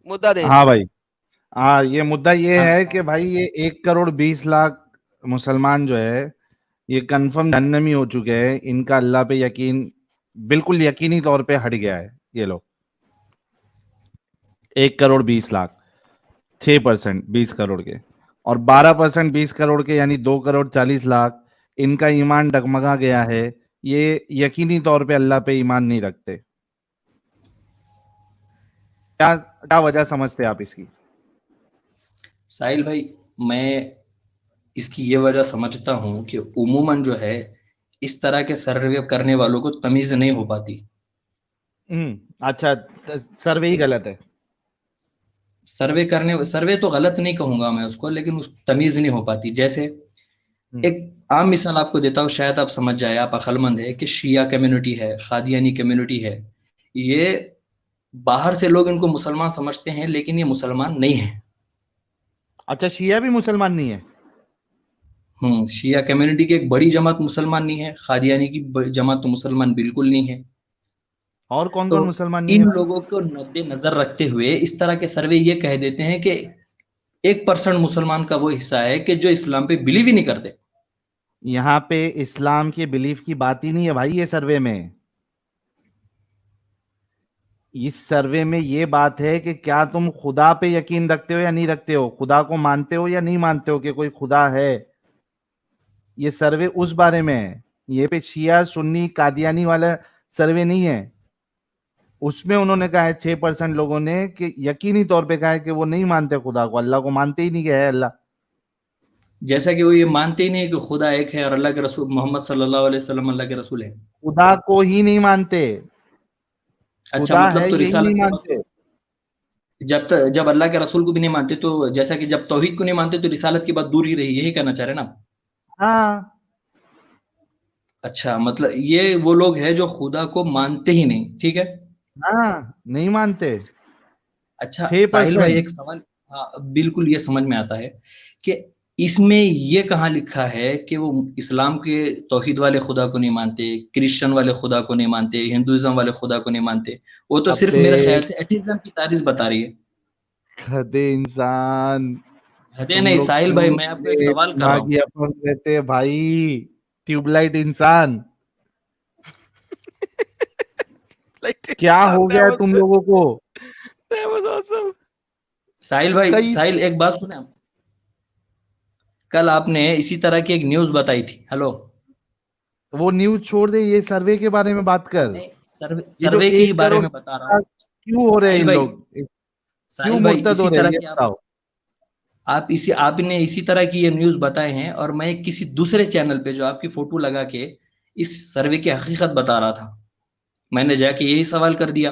मुद्दा दे। हाँ भाई, हाँ ये मुद्दा ये हाँ है कि भाई ये 1 करोड़ 20 लाख मुसलमान जो है ये कंफर्म जहन्नमी हो चुके हैं। इनका अल्लाह पे यकीन बिल्कुल यकीनी तौर पे हट गया है। ये लोग 1 करोड़ 20 लाख, 6% 20 करोड़ के, और 12% 20 करोड़ के यानी 2 करोड़ 40 लाख इनका ईमान डगमगा गया है। ये यकीनी तौर पे अल्लाह पे ईमान नहीं रखते। क्या क्या वजह समझते हैं आप इसकी? साहिल भाई, मैं इसकी ये वजह समझता हूँ कि उमूमन जो है इस तरह के सर्वे करने वालों को तमीज नहीं हो पाती। अच्छा, सर्वे ही गलत है। सर्वे तो गलत नहीं कहूंगा मैं उसको, लेकिन उस तमीज नहीं हो पाती। जैसे हम्म, एक आम मिसाल आपको देता हूँ, शायद आप समझ जाए, आप अक्लमंद है, कि शिया कम्युनिटी है, खादियानी कम्युनिटी है, ये बाहर से लोग इनको मुसलमान समझते हैं, लेकिन ये मुसलमान नहीं है। अच्छा, शिया भी मुसलमान नहीं है? शिया कम्युनिटी की एक बड़ी जमात मुसलमान नहीं है, खादियानी की जमात तो मुसलमान बिल्कुल नहीं है। और कौन तो कौन मुसलमान नहीं है इन भाई? लोगों को मद्देनजर रखते हुए इस तरह के सर्वे ये कह देते हैं कि 1% मुसलमान का वो हिस्सा है कि जो इस्लाम पे बिलीव ही नहीं करते। यहाँ पे इस्लाम के बिलीफ की बात ही नहीं है भाई। ये सर्वे में, इस सर्वे में ये बात है कि क्या तुम खुदा पे यकीन रखते हो या नहीं रखते हो, खुदा को मानते हो या नहीं मानते हो कि कोई खुदा है। ये सर्वे उस बारे में है। ये पे शिया सुन्नी कादियानी वाला सर्वे नहीं है। उसमें उन्होंने कहा है 6% लोगों ने कि यकीनी तौर पे कहा है कि वो नहीं मानते खुदा को, अल्लाह को मानते ही नहीं कि है अल्लाह। जैसा कि वो ये मानते ही नहीं कि खुदा एक है और अल्लाह के रसूल मोहम्मद सल्लल्लाहु अलैहि वसल्लम अल्लाह के रसूल है। खुदा को ही नहीं मानते। अच्छा, खुदा मतलब है तो यही नहीं रिसालत के बाद मानते। जब अल्लाह के रसूल को भी नहीं मानते, तो जैसा कि जब तौहीद को नहीं मानते तो रिसालत की बात दूर ही रही, यही कहना चाह रहे हैं ना आप? हाँ। अच्छा, मतलब ये वो लोग हैं जो खुदा को मानते ही नहीं, ठीक है। हाँ, नहीं मानते। अच्छा छह साहिल भाई, परसेंट एक सवाल। हाँ, बिल्कुल ये समझ में आता है कि इसमें ये कहाँ लिखा है कि वो इस्लाम के तौहीद वाले खुदा को नहीं मानते, क्रिश्चियन वाले खुदा को नहीं मानते, हिंदुइज्म वाले खुदा को नहीं मानते। वो तो सिर्फ अबे मेरे ख्याल से एथिज्म की तारीफ बता रही है। गधे इंसान, अरे तुम नहीं लोग साहिल भाई, क्यों मैं आपको एक ये सवाल कर रहा दिमागी हूँ। अपंग रहते हैं भाई? ट्यूबलाइट इंसान, Like क्या हो that गया है was तुम लोगों को? that was awesome. साहिल भाई, कई साहिल एक बात सुने आप। कल आपने इसी तरह की एक न्यूज बताई थी। हेलो। वो न्यूज छोड़ दे, ये सर्वे के बारे में बात कर। नहीं, सर्वे ये जो सर्वे के ही एक बारे करोड़ में बता रहा हूँ। क्यों हो रहे हैं साहिल इन भाई, लोग, क्यों साहिल भाई मुर्तद हो इसी रहे हैं तरह ये की बताओ। आपने इसी तरह की ये न्यूज बताए हैं, और मैं किसी दूसरे चैनल पे जो आपकी फोटो लगा के इस सर्वे की हकीकत बता रहा था, मैंने जाके यही सवाल कर दिया।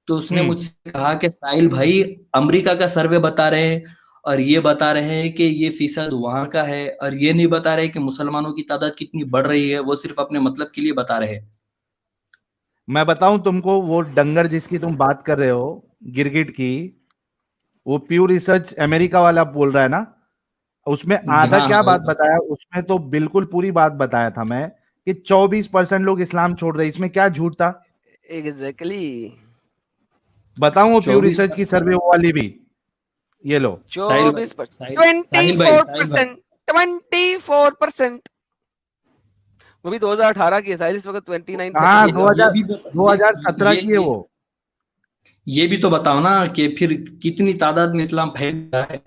तो उसने हम्म मुझसे कहा कि साहिल भाई, अमेरिका का सर्वे बता रहे हैं और ये बता रहे हैं कि ये फीसद वहां का है, और ये नहीं बता रहे कि मुसलमानों की तादाद कितनी बढ़ रही है, वो सिर्फ अपने मतलब के लिए बता रहे हैं। मैं बताऊं तुमको, वो डंगर जिसकी तुम बात कर रहे हो, गिरगिट की, वो प्यू रिसर्च अमेरिका वाला बोल रहा है ना। उसमें आधा हाँ क्या हाँ, बात बताया, उसमें तो बिल्कुल पूरी बात बताया था मैं कि 24% लोग इस्लाम छोड़ रहे। इसमें क्या झूठ था? Exactly. बताऊं वो प्यू चौबीस रिसर्च की सर्वे वो वाली भी? ये लो। साहिल भाई, 24%, साहिल भाई, साहिल भाई, 24%, 24%। वो भी 2018 की है साहिल, इस वक्त हाँ, 29-30 होगा। 2000 ये 2017 की है वो। ये भी तो बताओ ना कि फिर कितनी तादाद में इस्लाम फैल रहा है।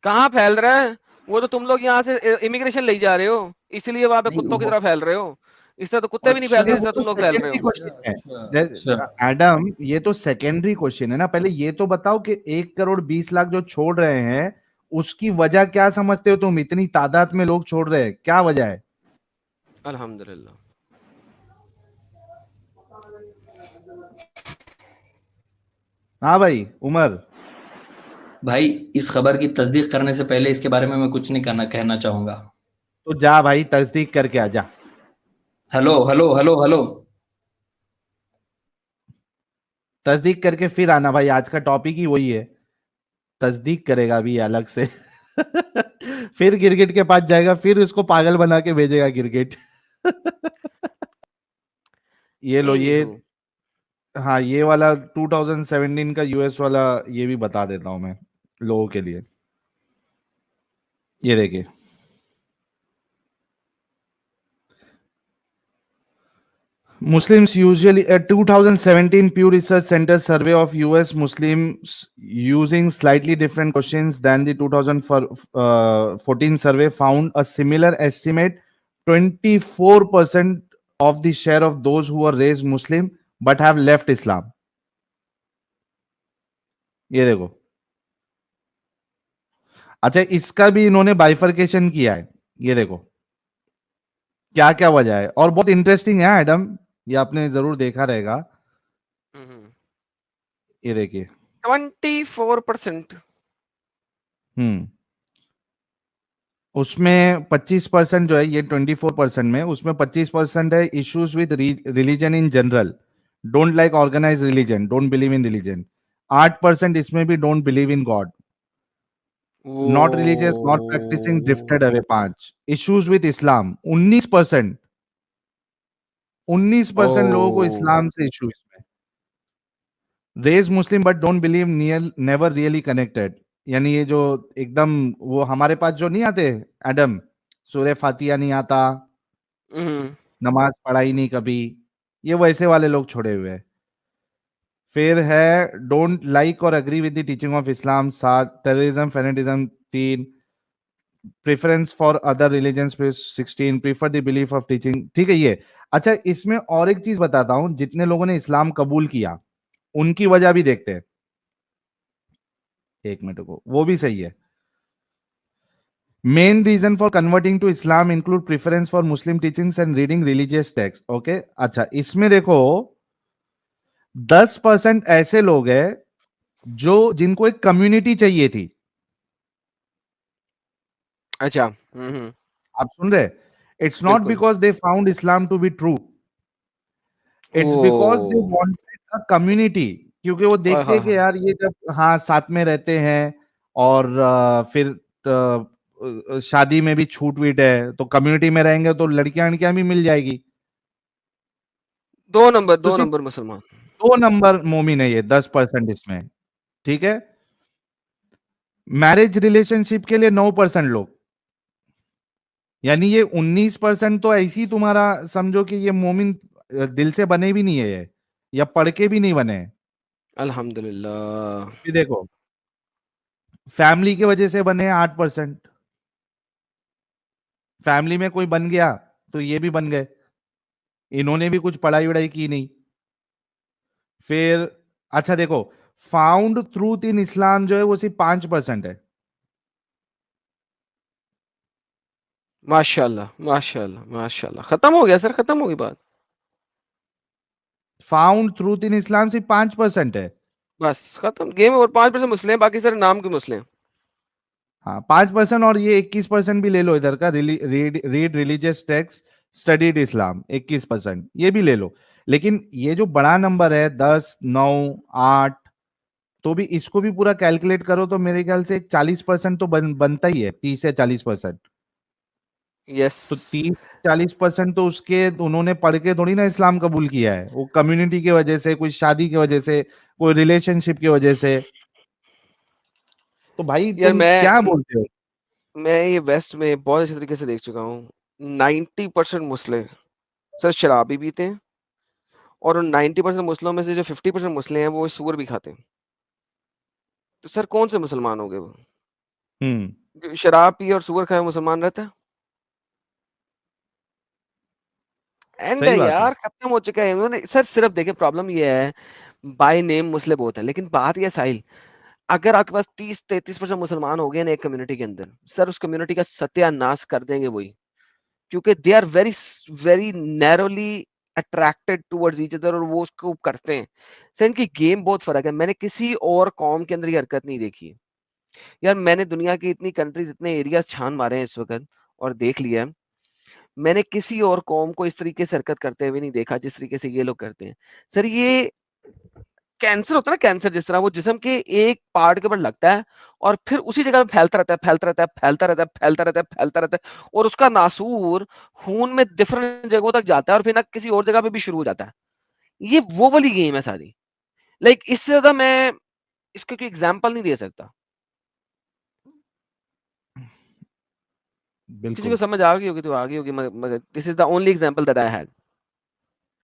कहाँ फैल रहा है? वो तो तुम लोग यहाँ से इमिग्रेशन ले जा रहे हो, इसलिए वहां पे नहीं कुत्तों की वो, तरह फैल रहे हो। इस तरह तो कुत्ते भी नहीं अच्छा फैलते ये जिस वो तरह तो तुम लोग फैल रहे सेकेंडरी हो। अच्छा क्वेश्चन है। अच्छा अच्छा। एडम, ये तो सेकेंडरी क्वेश्चन है ना। पहले ये तो बताओ कि 1 करोड़ 20 लाख जो छोड़ रहे हैं उसकी वजह क्या समझते हो तुम? इतनी तादाद में लोग छोड़ रहे हैं, क्या वजह है? अल्हम्दुलिल्लाह। हाँ भाई उमर। भाई, इस खबर की तस्दीक करने से पहले इसके बारे में मैं कुछ नहीं कहना चाहूंगा। तो जा भाई, तस्दीक करके आ जा। Hello hello hello hello. तस्दीक करके फिर आना भाई, आज का टॉपिक ही वही है। तस्दीक करेगा अभी अलग से। फिर गिरगिट के पास जाएगा, फिर उसको पागल बना के भेजेगा गिरगिट। ये लो, ये एनीहू, हाँ ये वाला 2017 का यूएस वाला ये भी बता देता हूं मैं लोगों के लिए। ये देखिए, Muslims usually a 2017 Pew Research Center survey of US Muslims using slightly different questions than the 2014 survey found a similar estimate. 24% of the share of those who were raised Muslim but have left Islam. ये देखो, अच्छा इसका भी इन्होंने bifurcation किया है। ये देखो क्या क्या वजह है, और बहुत इंटरेस्टिंग है एडम, ये आपने जरूर देखा रहेगा। ये देखिए 24%। उसमें 25% जो है, ये 24% में, उसमें 25% है issues with religion in general, don't like organize religion, don't believe in religion. 8% इसमें भी don't believe in God, not religious, not practicing, drifted away. 5 issues with Islam, 19%। 19% लोगों को इस्लाम से इशू इसमें। Raised Muslim but don't believe, never really connected, यानी ये जो एकदम वो हमारे पास जो नहीं आते एडम, सूरह फातिहा नहीं आता, नमाज पढ़ाई नहीं कभी, ये वैसे वाले लोग छोड़े हुए हैं। फिर है डोंट लाइक और agree with the teaching of Islam, 7 terrorism fanaticism, 3 preference for other religions, 16 prefer the belief of teaching. ठीक है ये। अच्छा इसमें और एक चीज बताता हूं, जितने लोगों ने इस्लाम कबूल किया उनकी वजह भी देखते हैं, एक मिनट को, वो भी सही है। Main reason for converting to Islam include preference for Muslim teachings and reading religious text. Okay, अच्छा इसमें देखो 10% ऐसे लोग हैं जो जिनको एक कम्युनिटी चाहिए थी। अच्छा। आप सुन रहे? इट्स नॉट बिल्कुल। Because they found Islam to be true, it's because they wanted a community, क्योंकि वो देखते हैं कि यार ये जब हाँ साथ में रहते हैं और फिर शादी में भी छूट वीट है, तो कम्युनिटी में रहेंगे तो लड़कियां भी मिल जाएगी। दो नंबर तो सिर्फ मुसलमान, 2 नंबर मोमिन है ये 10% इसमें। ठीक है, मैरिज रिलेशनशिप के लिए 9% लोग, यानी ये 19% तो ऐसी तुम्हारा समझो कि ये मोमिन दिल से बने भी नहीं है ये, या पढ़ के भी नहीं बने। अल्हम्दुलिल्लाह। ये देखो फैमिली की वजह से बने 8%, फैमिली में कोई बन गया तो ये भी बन गए, इन्होंने भी कुछ पढ़ाई वढ़ाई की नहीं। फिर अच्छा देखो, फाउंड ट्रूथ इन इस्लाम जो है वो सिर्फ 5% है। माशाल्लाह माशाल्लाह माशाल्लाह। खत्म हो गया सर, खत्म हो गई बात। फाउंड ट्रूथ इन इस्लाम सिर्फ 5% है। बस खत्म, गेम ओवर। 5% मुस्लिम, बाकी सारे नाम के मुस्लिम। हाँ 5%, और ये 21% भी ले लो इधर का, रीड रिलीजियस टेक्स्ट, स्टडीड इस्लाम 21%, ये भी ले लो। लेकिन ये जो बड़ा नंबर है 10, 9, 8, तो भी इसको भी पूरा कैलकुलेट करो तो मेरे ख्याल से 40% तो बनता ही है, 30 से 40%। यस। तो 30-40% तो उसके उन्होंने पढ़ के थोड़ी ना इस्लाम कबूल किया है, वो कम्युनिटी की वजह से, कोई शादी की वजह से, कोई रिलेशनशिप की वजह से। तो भाई यार तुम क्या बोलते हो? मैं ये वेस्ट में बहुत अच्छे तरीके से देख चुका हूँ। 90% मुस्लिम सर शराबी पीते हैं, और उन 90% मुस्लिमों में से जो 50% मुस्लिम हैं वो सूअर भी खाते हैं। तो सर कौन से मुसलमान हो गए वो? जो शराब पिए और सूअर खाए मुसलमान रहता है? एंड सही बात है। यार खत्म हो चुका है। उन्होंने सर सिर्फ देखे, प्रॉब्लम ये है बाय नेम मुस्लिम बहुत है, लेकिन बात ये साहिल, अगर आपके पास 30-33% मुसलमान हो गए ना एक कम्युनिटी के अंदर, सर उस कम्युनिटी का सत्यानाश कर देंगे वही, क्योंकि they are very very narrowly attracted towards each other, और वो उसको करते हैं। सर इनकी गेम बहुत फर्क है, मैंने किसी और कौम के अंदर ये हरकत नहीं देखी है। यार मैंने दुनिया की इतनी कंट्रीज, इतने एरियाज छान मारे हैं इस वक्त और देख लिया है, मैंने किसी और कौम को इस तरीके से हरकत करते हुए नहीं देखा जिस तरीके से ये लोग करते हैं। सर ये कैंसर होता है ना, कैंसर जिस तरह वो जिस्म के एक पार्ट के ऊपर लगता है और फिर उसी जगह पे फैलता रहता है, फैलता रहता है, फैलता रहता है, फैलता रहता है, फैलता रहता है, और उसका नासूर खून में डिफरेंट जगहों तक जाता है और फिर ना किसी और जगह पे भी शुरू हो जाता है। ये वो वाली गेम है सारी। लाइक इससे ज्यादा मैं इसका कोई एग्जांपल नहीं दे सकता। किसी को बिल्कुल। समझ आ गई होगी तो आ गई होगी, मगर this is the only example that I had.